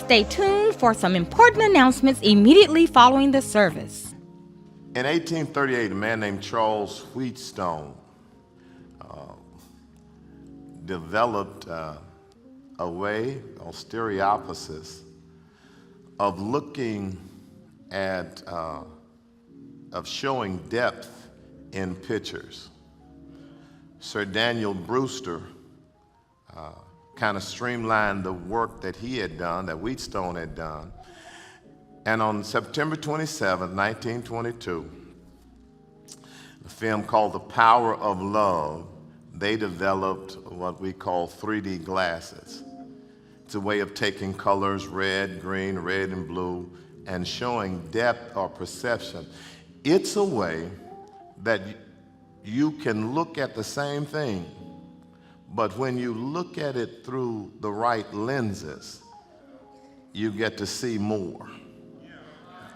Stay tuned for some important announcements immediately following the service. In 1838, a man named Charles Wheatstone developed a way, or stereopsis, of looking at, of showing depth in pictures. Sir Daniel Brewster kind of streamlined the work that he had done, that Wheatstone had done. And on September 27, 1922, a film called The Power of Love, they developed what we call 3D glasses. It's a way of taking colors, red, green, red, and blue, and showing depth or perception. It's a way that you can look at the same thing, but when you look at it through the right lenses, you get to see more.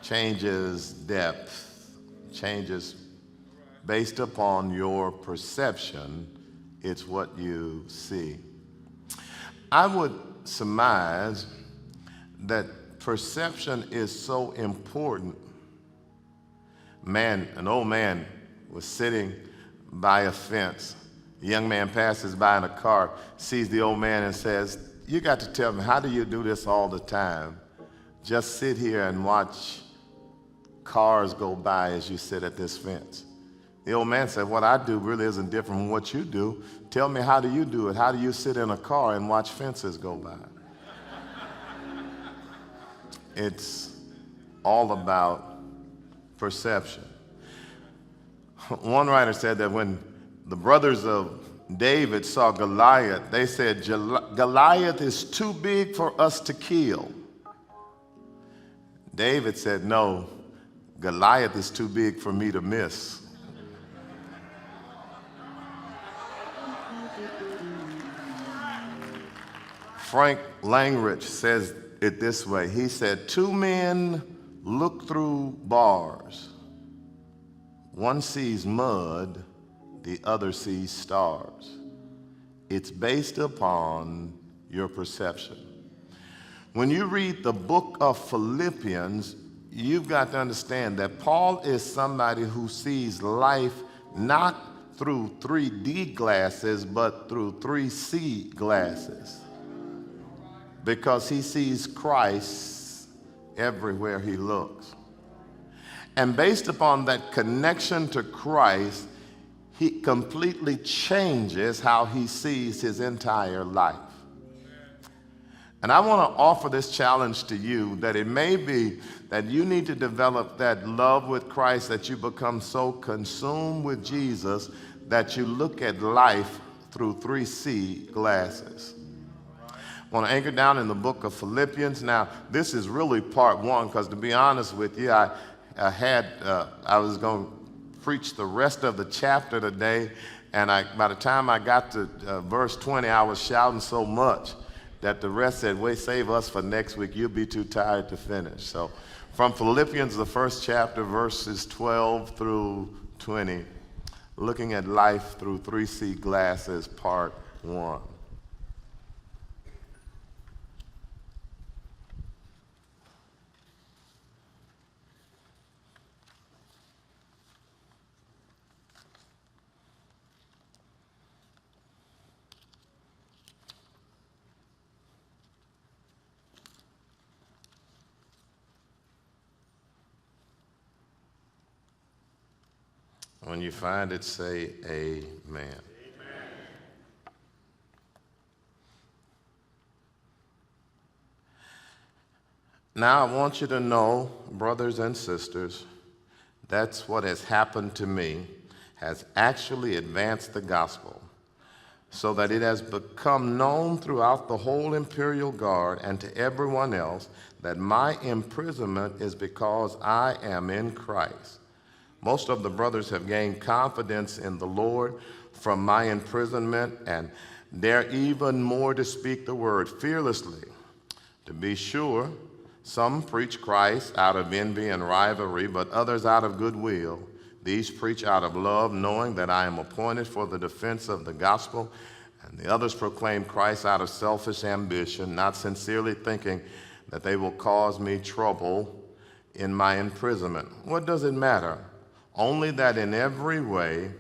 Changes depth, changes based upon your perception. It's what you see. I would surmise that perception is so important. An old man was sitting by a fence. A young man passes by in a car, sees the old man and says, "You got to tell me, how do you do this all the time? Just sit here and watch cars go by as you sit at this fence." The old man said, "What I do really isn't different from what you do. Tell me, how do you do it? How do you sit in a car and watch fences go by?" It's all about perception. One writer said that when the brothers of David saw Goliath, they said, "Goliath is too big for us to kill." David said, "No, Goliath is too big for me to miss." Frank Langridge says it this way. He said, "Two men look through bars. One sees mud, the other sees stars." It's based upon your perception. When you read the book of Philippians, you've got to understand that Paul is somebody who sees life not through 3D glasses, but through 3C glasses, because he sees Christ everywhere he looks. And based upon that connection to Christ, he completely changes how he sees his entire life. And I want to offer this challenge to you, that it may be that you need to develop that love with Christ, that you become so consumed with Jesus that you look at life through 3C glasses. I want to anchor down in the book of Philippians. Now, this is really part one, because to be honest with you, I was going to preach the rest of the chapter today, and by the time I got to verse 20, I was shouting so much that the rest said, "Wait, save us for next week. You'll be too tired to finish." So from Philippians, the first chapter, verses 12 through 20, looking at life through 3C glasses, part one. When you find it, say amen. Amen. Now I want you to know, brothers and sisters, that's what has happened to me, has actually advanced the gospel, so that it has become known throughout the whole imperial guard and to everyone else that my imprisonment is because I am in Christ. Most of the brothers have gained confidence in the Lord from my imprisonment, and dare even more to speak the word fearlessly. To be sure, some preach Christ out of envy and rivalry, but others out of goodwill. These preach out of love, knowing that I am appointed for the defense of the gospel, and the others proclaim Christ out of selfish ambition, not sincerely thinking that they will cause me trouble in my imprisonment. What does it matter? Only that in every way,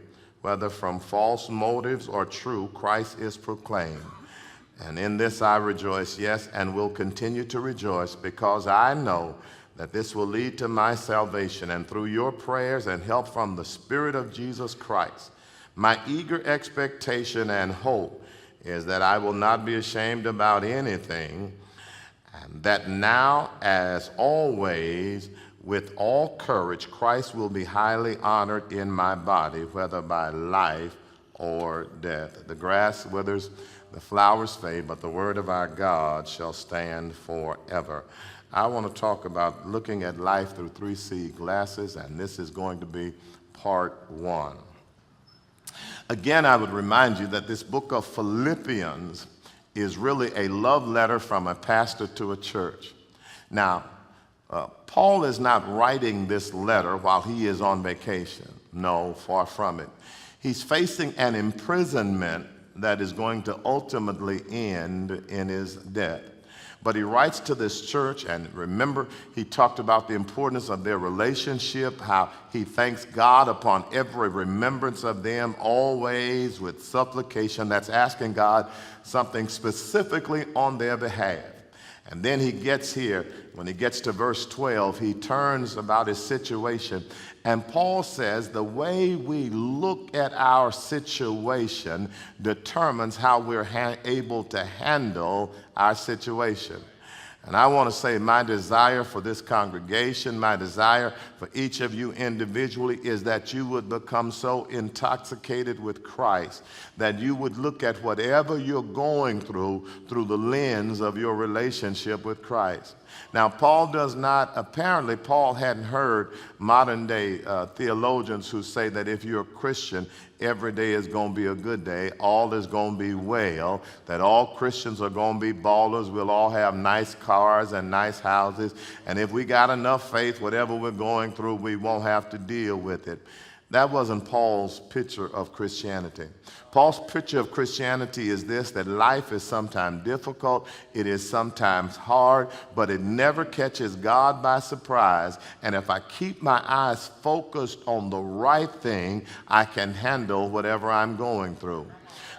whether from false motives or true, Christ is proclaimed. And in this I rejoice, yes, and will continue to rejoice, because I know that this will lead to my salvation, and through your prayers and help from the Spirit of Jesus Christ, my eager expectation and hope is that I will not be ashamed about anything, and that now, as always, with all courage, Christ will be highly honored in my body, whether by life or death. The grass withers, the flowers fade, but the word of our God shall stand forever. I want to talk about looking at life through 3C glasses, and this is going to be part 1. Again, I would remind you that this book of Philippians is really a love letter from a pastor to a church. Now, Paul is not writing this letter while he is on vacation. No, far from it. He's facing an imprisonment that is going to ultimately end in his death. But he writes to this church, and remember, he talked about the importance of their relationship, how he thanks God upon every remembrance of them, always with supplication. That's asking God something specifically on their behalf. And then he gets here, when he gets to verse 12, he turns about his situation. And Paul says the way we look at our situation determines how we're able to handle our situation. And I want to say my desire for this congregation, my desire for each of you individually, is that you would become so intoxicated with Christ that you would look at whatever you're going through the lens of your relationship with Christ. Now, apparently Paul hadn't heard modern day theologians who say that if you're a Christian, every day is going to be a good day, all is going to be well, that all Christians are going to be ballers, we'll all have nice cars and nice houses, and if we got enough faith, whatever we're going through, we won't have to deal with it. That wasn't Paul's picture of Christianity. Paul's picture of Christianity is this, that life is sometimes difficult, it is sometimes hard, but it never catches God by surprise. And if I keep my eyes focused on the right thing, I can handle whatever I'm going through.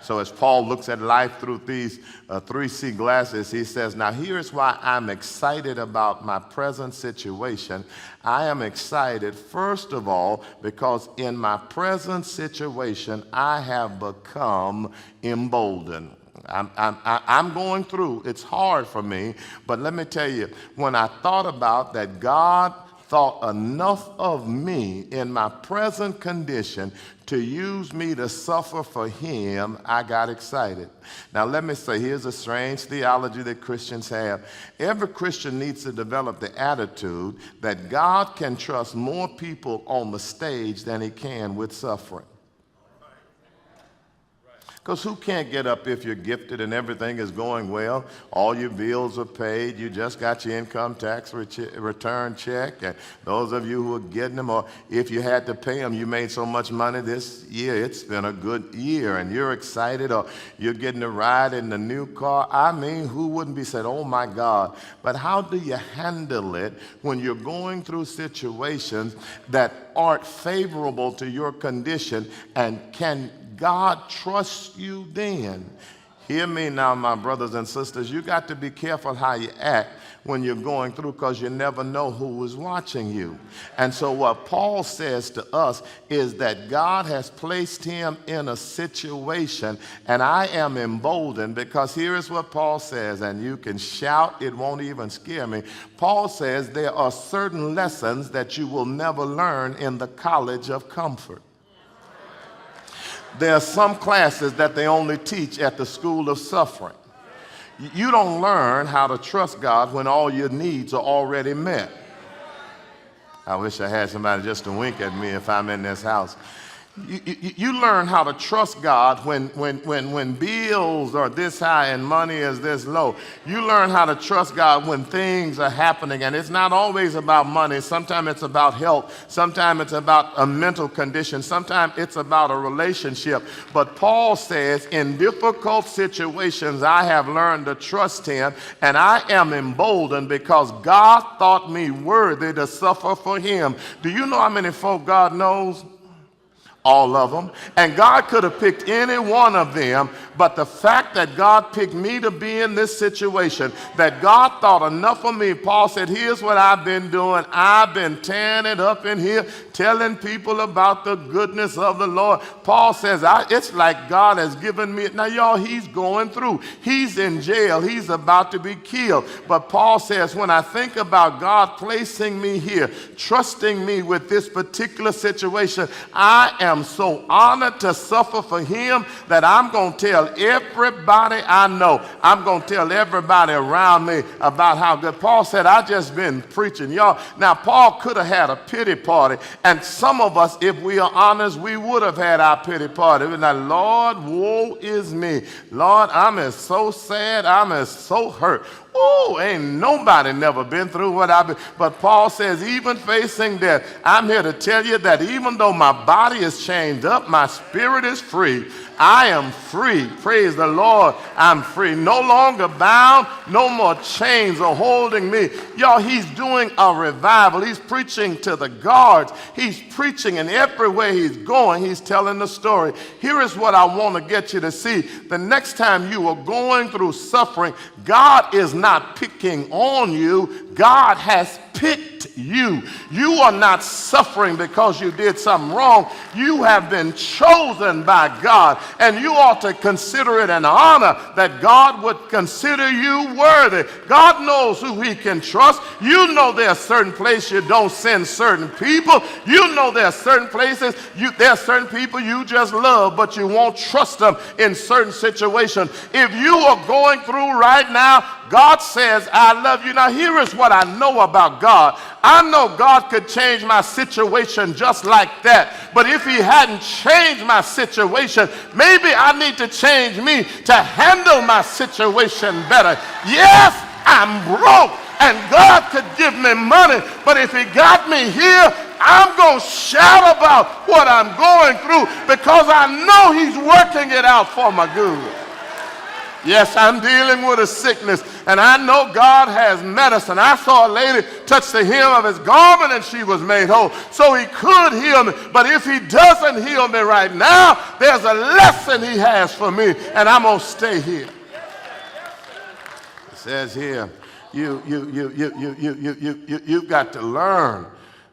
So as Paul looks at life through these 3C glasses, he says, now here's why I'm excited about my present situation. I am excited, first of all, because in my present situation, I have become emboldened. I'm going through, it's hard for me, but let me tell you, when I thought about that God thought enough of me in my present condition to use me to suffer for him, I got excited. Now let me say, here's a strange theology that Christians have. Every Christian needs to develop the attitude that God can trust more people on the stage than he can with suffering. Because who can't get up if you're gifted and everything is going well? All your bills are paid. You just got your income tax return check. And those of you who are getting them, or if you had to pay them, you made so much money this year, it's been a good year. And you're excited, or you're getting a ride in the new car. I mean, who wouldn't be said, oh my God. But how do you handle it when you're going through situations that aren't favorable to your condition, and can God trusts you then? Hear me now, my brothers and sisters. You got to be careful how you act when you're going through, because you never know who is watching you. And so what Paul says to us is that God has placed him in a situation, and I am emboldened, because here is what Paul says, and you can shout, it won't even scare me. Paul says there are certain lessons that you will never learn in the college of comfort. There are some classes that they only teach at the school of suffering. You don't learn how to trust God when all your needs are already met. I wish I had somebody just to wink at me if I'm in this house. You learn how to trust God when bills are this high and money is this low. You learn how to trust God when things are happening, and it's not always about money. Sometimes it's about health. Sometimes it's about a mental condition. Sometimes it's about a relationship. But Paul says, in difficult situations, I have learned to trust him, and I am emboldened because God thought me worthy to suffer for him. Do you know how many folk God knows? All of them. And God could have picked any one of them, but the fact that God picked me to be in this situation, that God thought enough of me. Paul said, here's what I've been doing. I've been tearing it up in here, telling people about the goodness of the Lord. Paul says, it's like God has given me. Now, y'all, he's going through. He's in jail. He's about to be killed. But Paul says, when I think about God placing me here, trusting me with this particular situation, I am so honored to suffer for him that I'm going to tell everybody I know. I'm going to tell everybody around me about how good. Paul said, I just been preaching. Y'all, now Paul could have had a pity party, and some of us, if we are honest, we would have had our pity party. We're like, Lord, woe is me. Lord, I'm so sad. I'm so hurt. Oh, ain't nobody never been through what I've been. But Paul says, even facing death, I'm here to tell you that even though my body is chained up, my spirit is free. I am free. Praise the Lord. I'm free. No longer bound. No more chains are holding me. Y'all, he's doing a revival. He's preaching to the guards. He's preaching, and everywhere he's going, he's telling the story. Here is what I want to get you to see. The next time you are going through suffering, God is not picking on you. God has picked you. You are not suffering because you did something wrong. You have been chosen by God, and you ought to consider it an honor that God would consider you worthy. God knows who he can trust. You know there are certain places you don't send certain people. You know there are certain places, there are certain people you just love, but you won't trust them in certain situations. If you are going through right now, God says, I love you. Now, here is what I know about God. I know God could change my situation just like that. But if he hadn't changed my situation, maybe I need to change me to handle my situation better. Yes, I'm broke, and God could give me money. But if he got me here, I'm going to shout about what I'm going through because I know he's working it out for my good. Yes, I'm dealing with a sickness, and I know God has medicine. I saw a lady touch the hem of his garment, and she was made whole. So he could heal me, but if he doesn't heal me right now, there's a lesson he has for me, and I'm going to stay here. It says here, you've got to learn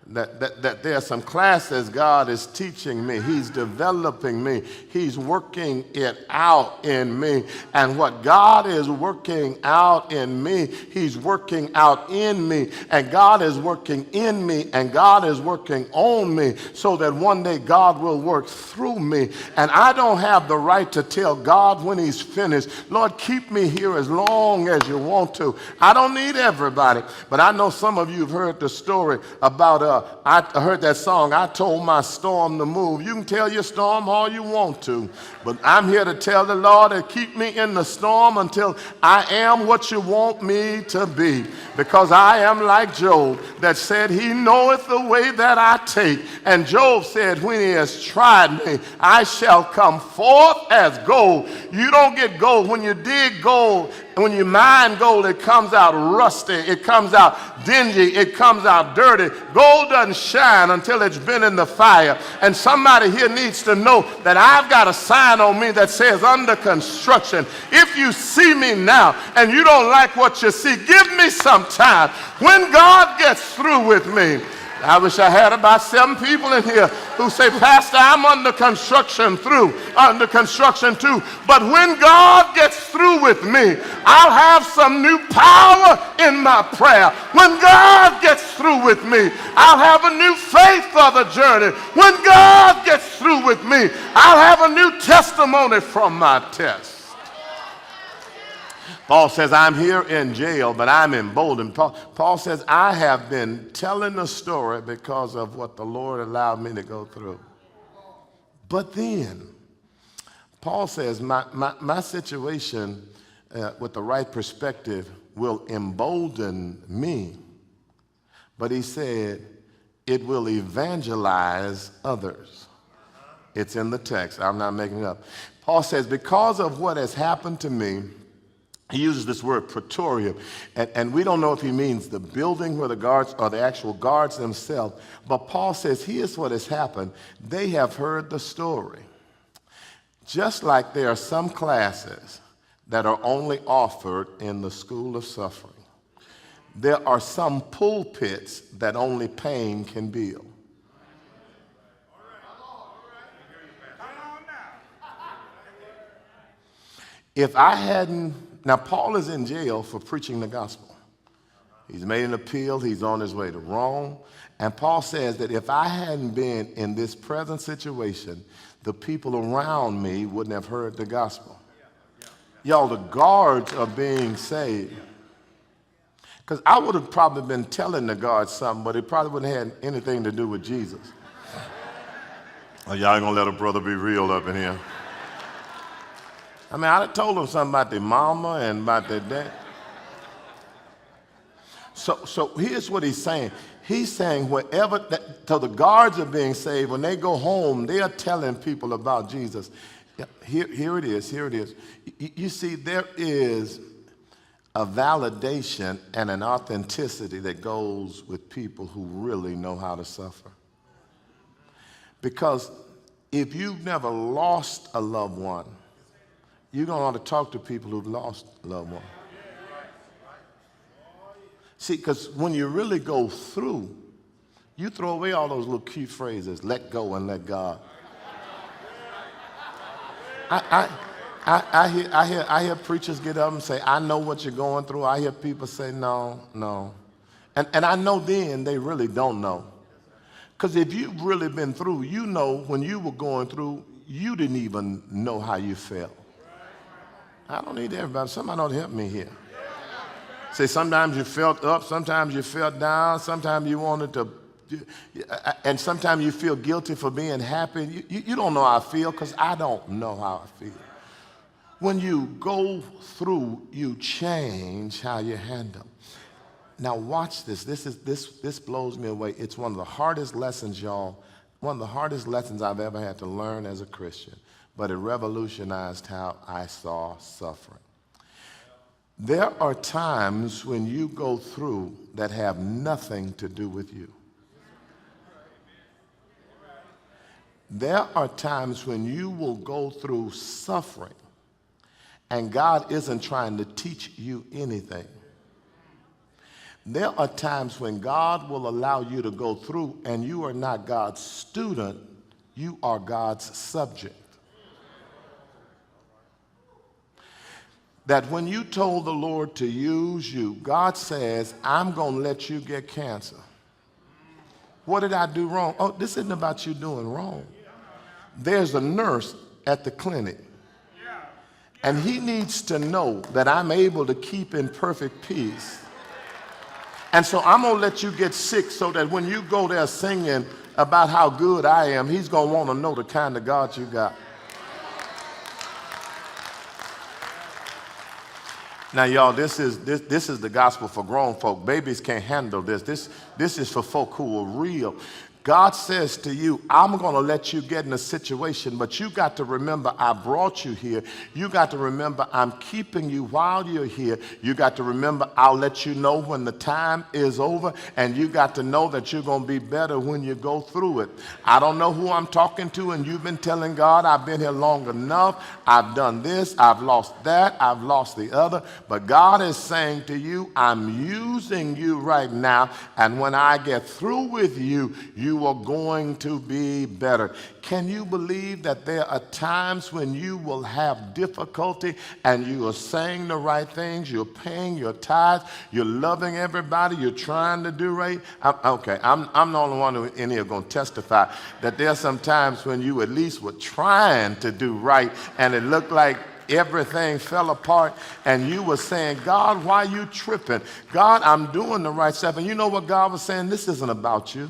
that there are some classes God is teaching me. He's developing me. He's working it out in me. And what God is working out in me, he's working out in me. And God is working in me, and God is working on me, so that one day God will work through me. And I don't have the right to tell God when he's finished, Lord, keep me here as long as you want to. I don't need everybody. But I know some of you have heard the story about I heard that song, I told my storm to move. You can tell your storm all you want to, but I'm here to tell the Lord to keep me in the storm until I am what you want me to be. Because I am like Job, that said, he knoweth the way that I take. And Job said, when he has tried me, I shall come forth as gold. You don't get gold. When you dig gold, when you mine gold, it comes out rusty, it comes out dingy, it comes out dirty. Gold doesn't shine until it's been in the fire. And somebody here needs to know that I've got a sign on me that says under construction. If you see me now and you don't like what you see, give me some time. When God gets through with me, I wish I had about 7 people in here who say, Pastor, I'm under construction too. But when God gets through with me, I'll have some new power in my prayer. When God gets through with me, I'll have a new faith for the journey. When God gets through with me, I'll have a new testimony from my test. Paul says, I'm here in jail, but I'm emboldened. Paul says, I have been telling the story because of what the Lord allowed me to go through. But then, Paul says, my situation with the right perspective will embolden me. But he said, it will evangelize others. It's in the text. I'm not making it up. Paul says, because of what has happened to me, he uses this word praetorium, and we don't know if he means the building where the guards or the actual guards themselves, but Paul says, here's what has happened. They have heard the story. Just like there are some classes that are only offered in the school of suffering, there are some pulpits that only pain can build. If I hadn't, now Paul is in jail for preaching the gospel. He's made an appeal, he's on his way to Rome. And Paul says that if I hadn't been in this present situation, the people around me wouldn't have heard the gospel. Y'all, the guards are being saved. Because I would have probably been telling the guards something, but it probably wouldn't have had anything to do with Jesus. Oh, y'all ain't gonna let a brother be real up in here. I mean, I told them something about their mama and about their dad. So here's what he's saying. He's saying so the guards are being saved. When they go home, they are telling people about Jesus. Here it is. You see, there is a validation and an authenticity that goes with people who really know how to suffer. Because if you've never lost a loved one, you're going to want to talk to people who've lost a loved one. See, because when you really go through, you throw away all those little cute phrases, let go and let God. I hear preachers get up and say, I know what you're going through. I hear people say, no. And I know then they really don't know. Because if you've really been through, you know when you were going through, you didn't even know how you felt. I don't need everybody. Somebody ought to help me here. Say, sometimes you felt up, sometimes you felt down, sometimes you wanted to, and sometimes you feel guilty for being happy. You don't know how I feel because I don't know how I feel. When you go through, you change how you handle. Now watch this. This blows me away. It's one of the hardest lessons, y'all. One of the hardest lessons I've ever had to learn as a Christian. But it revolutionized how I saw suffering. There are times when you go through that have nothing to do with you. There are times when you will go through suffering and God isn't trying to teach you anything. There are times when God will allow you to go through and you are not God's student, you are God's subject. That when you told the Lord to use you, God says, I'm going to let you get cancer. What did I do wrong? Oh, this isn't about you doing wrong. There's a nurse at the clinic, and he needs to know that I'm able to keep in perfect peace. And so I'm going to let you get sick so that when you go there singing about how good I am, he's going to want to know the kind of God you got. Now, y'all, this is the gospel for grown folk. Babies can't handle this. This is for folk who are real. God says to you, I'm going to let you get in a situation, but you got to remember I brought you here. You got to remember I'm keeping you while you're here. You got to remember I'll let you know when the time is over, and you got to know that you're going to be better when you go through it. I don't know who I'm talking to, and you've been telling God, I've been here long enough. I've done this. I've lost that. I've lost the other. But God is saying to you, I'm using you right now, and when I get through with you, you are going to be better. Can you believe that there are times when you will have difficulty and you are saying the right things, you're paying your tithes, you're loving everybody, you're trying to do right? I'm the only one who in here going to testify that there are some times when you at least were trying to do right and it looked like everything fell apart and you were saying, God, why are you tripping? God, I'm doing the right stuff. And you know what God was saying? This isn't about you.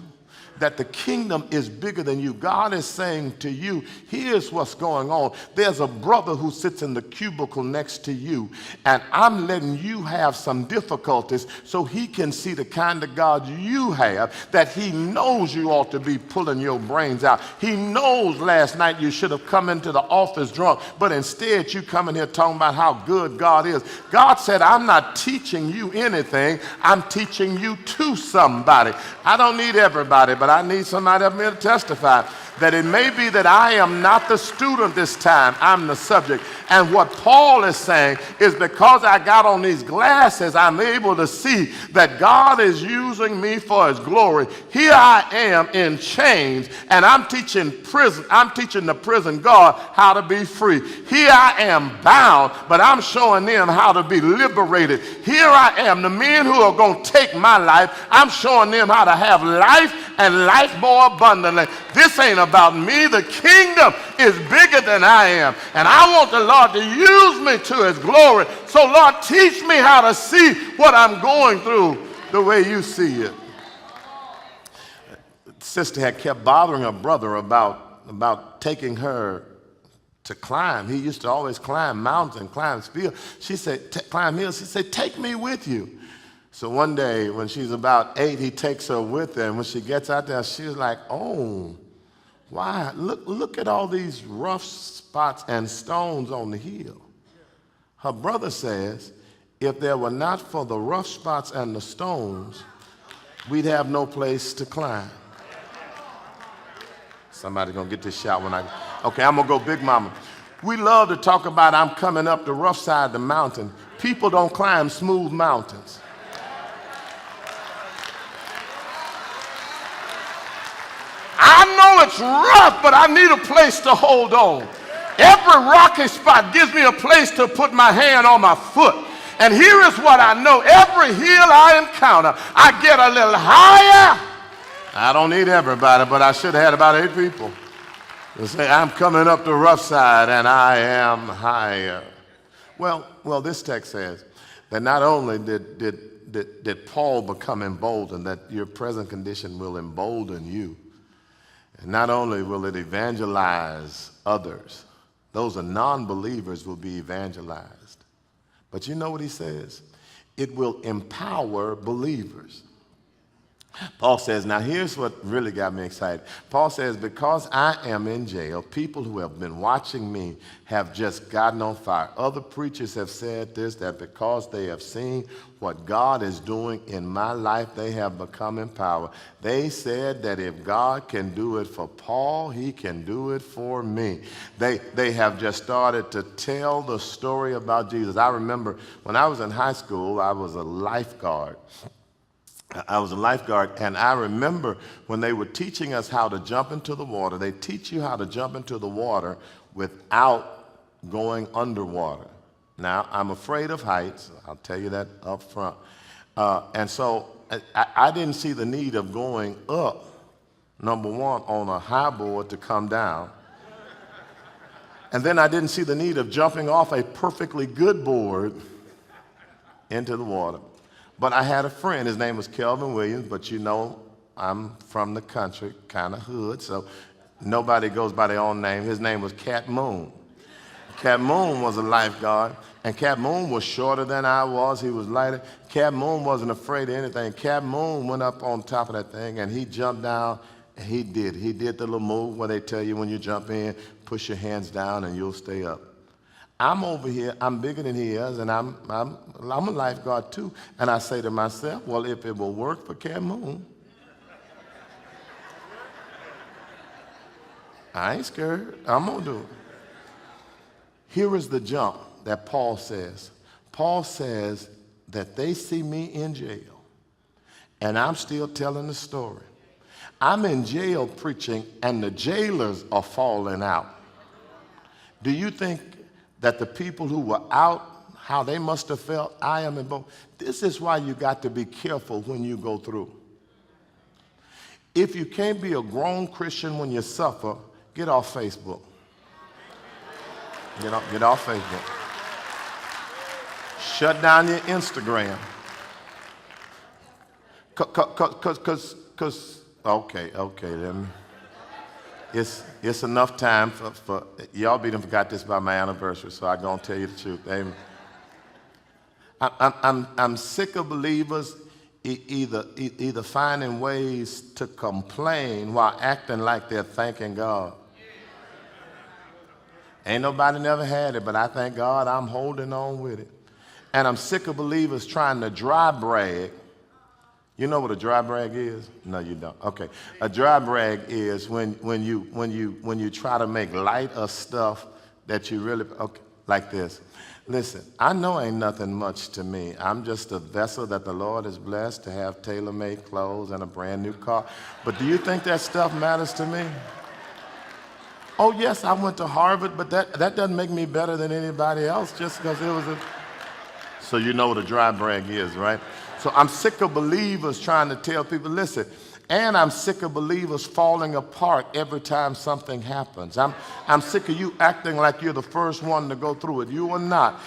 that the kingdom is bigger than you. God is saying to you, here's what's going on. There's a brother who sits in the cubicle next to you, and I'm letting you have some difficulties so he can see the kind of God you have, that he knows you ought to be pulling your brains out. He knows last night you should have come into the office drunk, but instead you come in here talking about how good God is. God said, I'm not teaching you anything. I'm teaching you to somebody. I don't need everybody, but I need somebody up here to testify that it may be that I am not the student this time, I'm the subject. And what Paul is saying is, because I got on these glasses, I'm able to see that God is using me for his glory. Here I am in chains, and I'm teaching the prison guard how to be free. Here I am bound, but I'm showing them how to be liberated. Here I am, the men who are going to take my life, I'm showing them how to have life and life more abundantly. This ain't about me. The kingdom is bigger than I am. And I want the Lord to use me to his glory. So Lord, teach me how to see what I'm going through the way you see it. Sister had kept bothering her brother about taking her to climb. He used to always climb mountains and climb fields. She said, climb hills. She said, take me with you. So one day when she's about 8, he takes her with her, and when she gets out there, she's like, oh, why? Look at all these rough spots and stones on the hill. Her brother says, if there were not for the rough spots and the stones, we'd have no place to climb. Somebody's gonna get this shot okay, I'm gonna go Big Mama. We love to talk about I'm coming up the rough side of the mountain. People don't climb smooth mountains. I know it's rough, but I need a place to hold on. Every rocky spot gives me a place to put my hand on my foot. And here is what I know. Every hill I encounter, I get a little higher. I don't need everybody, but I should have had about 8 people to say, I'm coming up the rough side and I am higher. Well, this text says that not only did Paul become emboldened, that your present condition will embolden you. And not only will it evangelize others, those are non-believers will be evangelized. But you know what he says? It will empower believers. Paul says, now here's what really got me excited. Paul says, because I am in jail, people who have been watching me have just gotten on fire. Other preachers have said this, that because they have seen what God is doing in my life, they have become empowered. They said that if God can do it for Paul, he can do it for me. They have just started to tell the story about Jesus. I remember when I was in high school, I was a lifeguard. And I remember when they were teaching us how to jump into the water, they teach you how to jump into the water without going underwater. Now, I'm afraid of heights. I'll tell you that up front. And so I didn't see the need of going up, number one, on a high board to come down. And then I didn't see the need of jumping off a perfectly good board into the water. But I had a friend, his name was Kelvin Williams, but you know I'm from the country, kind of hood, so nobody goes by their own name. His name was Cat Moon. Cat Moon was a lifeguard, and Cat Moon was shorter than I was. He was lighter. Cat Moon wasn't afraid of anything. Cat Moon went up on top of that thing, and he jumped down, and he did the little move where they tell you when you jump in, push your hands down, and you'll stay up. I'm over here, I'm bigger than he is, and I'm a lifeguard too. And I say to myself, well, if it will work for Cat Moon, I ain't scared. I'm gonna do it. Here is the jump that Paul says. Paul says that they see me in jail, and I'm still telling the story. I'm in jail preaching, and the jailers are falling out. Do you think that the people who were out, how they must have felt? I am in both. This is why you got to be careful when you go through. If you can't be a grown Christian when you suffer, get off Facebook. Get off Facebook. Shut down your Instagram. Because Okay, let me. It's enough time for y'all be done forgot this by my anniversary, so I'm gonna tell you the truth. Amen. I'm sick of believers either finding ways to complain while acting like they're thanking God. Ain't nobody never had it, but I thank God I'm holding on with it. And I'm sick of believers trying to dry brag. You know what a dry brag is? No, you don't. Okay. A dry brag is when you try to make light of stuff that you really, okay, like this. Listen, I know ain't nothing much to me. I'm just a vessel that the Lord has blessed to have tailor-made clothes and a brand new car. But do you think that stuff matters to me? Oh, yes, I went to Harvard, but that doesn't make me better than anybody else just because it was a... So you know what a dry brag is, right? So I'm sick of believers trying to tell people, listen, and I'm sick of believers falling apart every time something happens. I'm sick of you acting like you're the first one to go through it. You are not.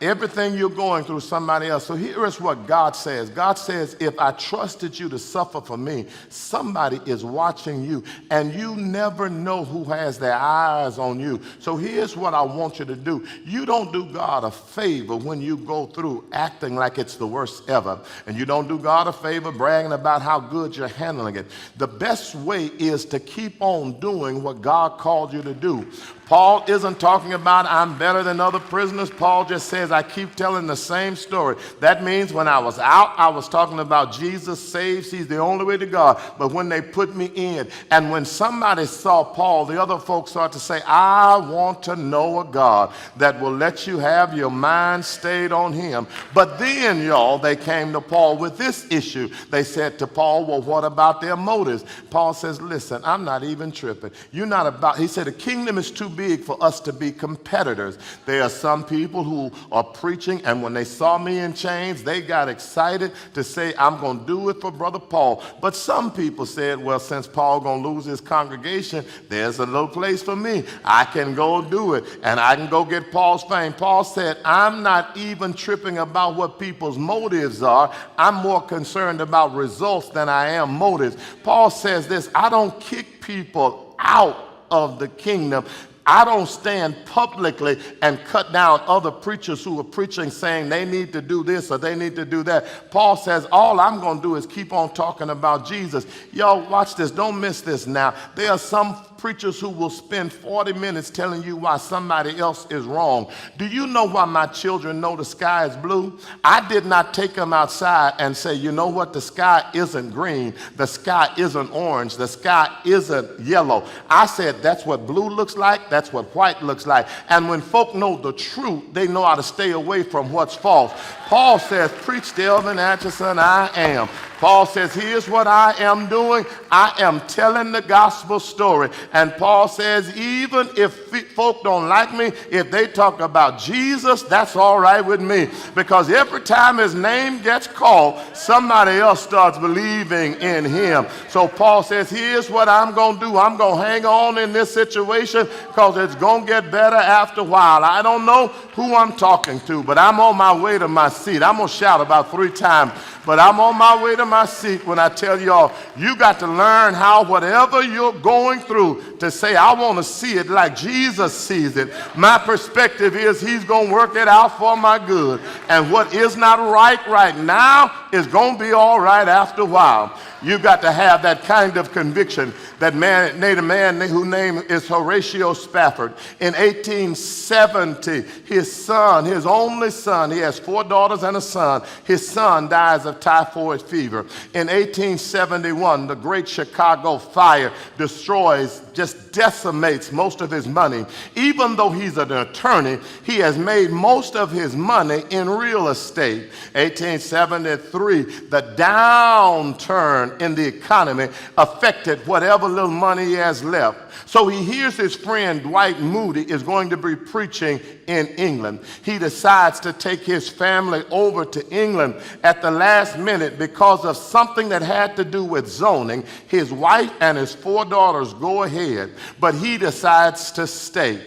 Everything you're going through, somebody else. So here is what God says. God says, if I trusted you to suffer for me, somebody is watching you, and you never know who has their eyes on you. So here's what I want you to do. You don't do God a favor when you go through acting like it's the worst ever. And you don't do God a favor bragging about how good you're handling it. The best way is to keep on doing what God called you to do. Paul isn't talking about I'm better than other prisoners. Paul just says I keep telling the same story. That means when I was out, I was talking about Jesus saves. He's the only way to God. But when they put me in, and when somebody saw Paul, the other folks start to say, I want to know a God that will let you have your mind stayed on him. But then, y'all, they came to Paul with this issue. They said to Paul, well, what about their motives? Paul says, listen, I'm not even tripping. You're not about, he said, the kingdom is too big for us to be competitors. There are some people who are preaching, and when they saw me in chains, they got excited to say, I'm going to do it for Brother Paul. But some people said, well, since Paul going to lose his congregation, there's a little place for me. I can go do it, and I can go get Paul's fame. Paul said, I'm not even tripping about what people's motives are. I'm more concerned about results than I am motives. Paul says this, I don't kick people out of the kingdom. I don't stand publicly and cut down other preachers who are preaching saying they need to do this or they need to do that. Paul says, all I'm going to do is keep on talking about Jesus. Y'all watch this. Don't miss this now. There are some preachers who will spend 40 minutes telling you why somebody else is wrong. Do you know why my children know the sky is blue? I did not take them outside and say, you know what, the sky isn't green, the sky isn't orange, the sky isn't yellow. I said that's what blue looks like, that's what white looks like. And when folk know the truth, they know how to stay away from what's false. Paul says, preach the Elvin Atchison, I am. Paul says, here's what I am doing. I am telling the gospel story. And Paul says, even if folk don't like me, if they talk about Jesus, that's all right with me. Because every time his name gets called, somebody else starts believing in him. So Paul says, here's what I'm going to do. I'm going to hang on in this situation because it's going to get better after a while. I don't know who I'm talking to, but I'm on my way to my seat. I'm going to shout about 3 times. But I'm on my way to my seat when I tell y'all, you got to learn how whatever you're going through to say, I want to see it like Jesus sees it. My perspective is he's going to work it out for my good. And what is not right now is going to be all right after a while. You got to have that kind of conviction. That man, native man whose name is Horatio Spafford. In 1870, his son, his only son, he has 4 daughters and a son. His son dies of typhoid fever. In 1871, the great Chicago fire destroys, just decimates most of his money. Even though he's an attorney, he has made most of his money in real estate. 1873, the downturn in the economy affected whatever little money he has left. So he hears his friend Dwight Moody is going to be preaching in England. He decides to take his family over to England at the last minute because of something that had to do with zoning. His wife and his 4 daughters go ahead, but he decides to stay.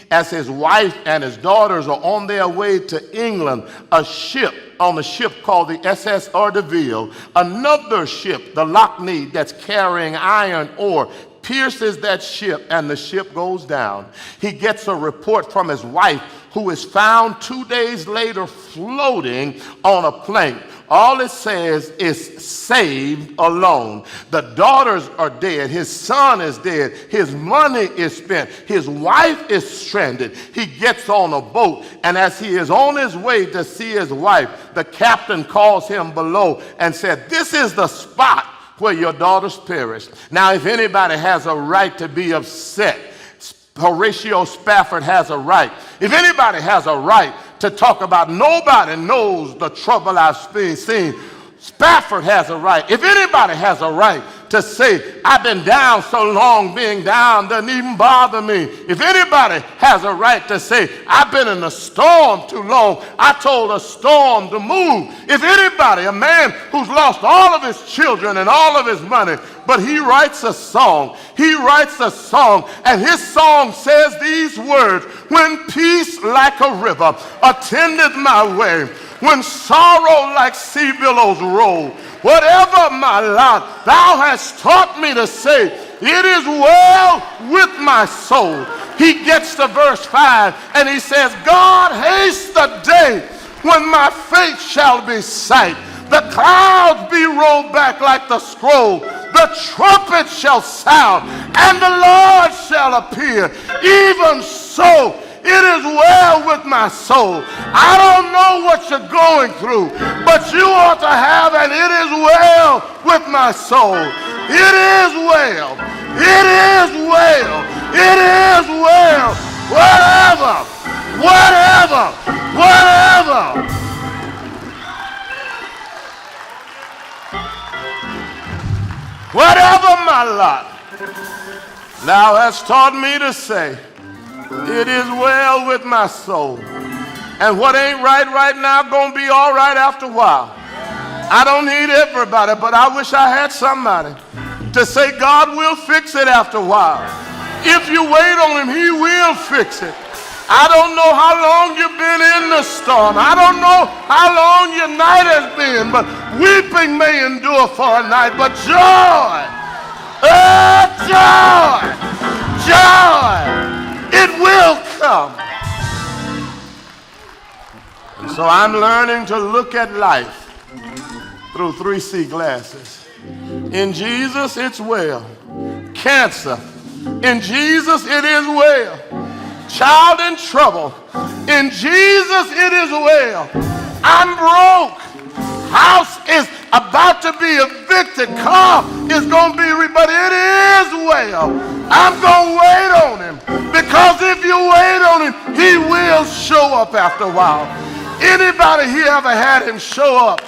As his wife and his daughters are on their way to England, a ship on a ship called the SS Ardeville. Another ship, the Lockney, that's carrying iron ore, pierces that ship and the ship goes down. He gets a report from his wife, who is found 2 days later floating on a plank. All it says is saved alone. The daughters are dead. His son is dead. His money is spent. His wife is stranded. He gets on a boat, and as he is on his way to see his wife, the captain calls him below and said, "This is the spot where your daughters perished." Now, if anybody has a right to be upset, Horatio Spafford has a right. If anybody has a right to talk about nobody knows the trouble I've seen, Spafford has a right. If anybody has a right to say, I've been down so long, being down doesn't even bother me. If anybody has a right to say, I've been in a storm too long, I told a storm to move. If anybody, a man who's lost all of his children and all of his money, but he writes a song. He writes a song, and his song says these words: when peace like a river attended my way, when sorrow like sea billows roll, whatever my lot, thou hast taught me to say, it is well with my soul. He gets to verse 5 and he says, God haste the day when my faith shall be sight. The clouds be rolled back like the scroll. The trumpet shall sound and the Lord shall appear. Even so, it is well with my soul. I don't know what you're going through, but you ought to have an it is well with my soul. It is well. It is well. It is well. Whatever. Whatever. Whatever. Whatever my lot, thou hast taught me to say, it is well with my soul. And what ain't right now gonna be all right after a while. I don't need everybody, but I wish I had somebody to say God will fix it after a while. If you wait on him, he will fix it. I don't know how long you've been in the storm. I don't know how long your night has been, but weeping may endure for a night, but joy, joy, it will come. And so I'm learning to look at life through 3C glasses. In Jesus, it's well. Cancer, in Jesus, it is well. Child in trouble, in Jesus, it is well. I'm broke. House is about to be evicted. Car is going to be, but it is well. I'm going to wait on him, because if you wait on him, he will show up after a while. Anybody here ever had him show up?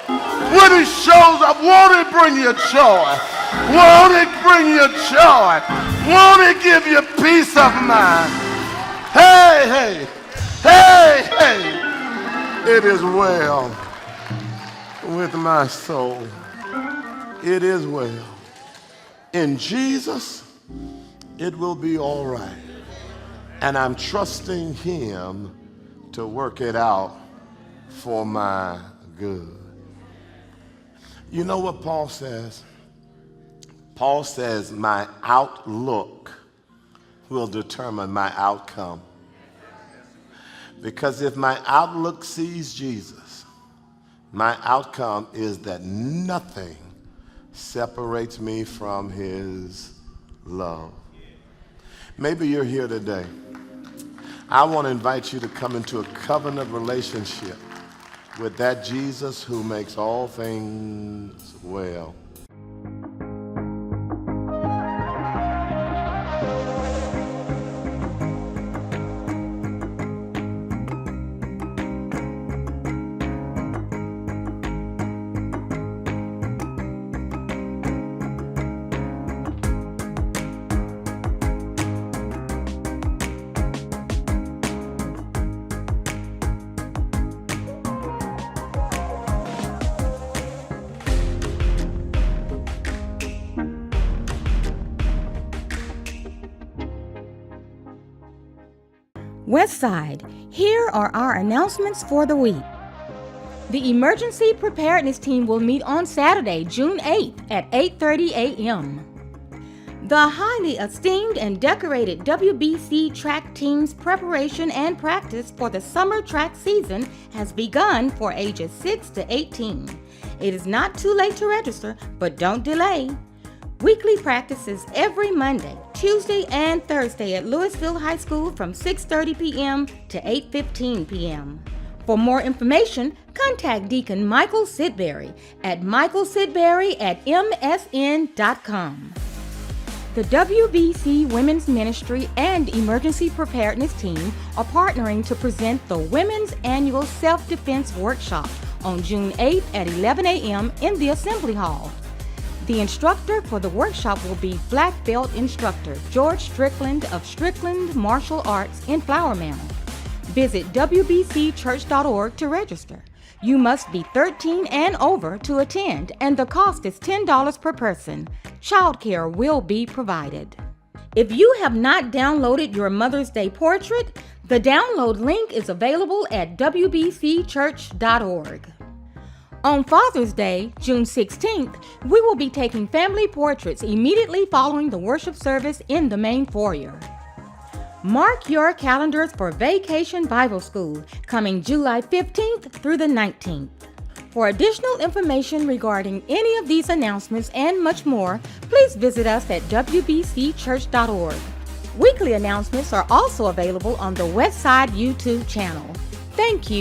When he shows up, won't it bring you joy? Won't it bring you joy? Won't it give you peace of mind? Hey, it is well with my soul. It is well. In Jesus, it will be all right. And I'm trusting him to work it out for my good. You know what Paul says? Paul says, my outlook will determine my outcome. Because if my outlook sees Jesus, my outcome is that nothing separates me from his love. Maybe you're here today. I want to invite you to come into a covenant relationship with that Jesus who makes all things well. Westside, here are our announcements for the week. The Emergency Preparedness Team will meet on Saturday, June 8th at 8:30 a.m. The highly esteemed and decorated WBC track team's preparation and practice for the summer track season has begun for ages 6 to 18. It is not too late to register, but don't delay. Weekly practices every Monday, Tuesday, and Thursday at Lewisville High School from 6:30 p.m. to 8:15 p.m. For more information, contact Deacon Michael Sidbury at michaelsidbury@msn.com. The WBC Women's Ministry and Emergency Preparedness Team are partnering to present the Women's Annual Self-Defense Workshop on June 8th at 11 a.m. in the Assembly Hall. The instructor for the workshop will be Black Belt instructor George Strickland of Strickland Martial Arts in Flower Mound. Visit WBCCHURCH.org to register. You must be 13 and over to attend, and the cost is $10 per person. Childcare will be provided. If you have not downloaded your Mother's Day portrait, the download link is available at WBCCHURCH.org. On Father's Day, June 16th, we will be taking family portraits immediately following the worship service in the main foyer. Mark your calendars for Vacation Bible School, coming July 15th through the 19th. For additional information regarding any of these announcements and much more, please visit us at WBCChurch.org. Weekly announcements are also available on the Westside YouTube channel. Thank you.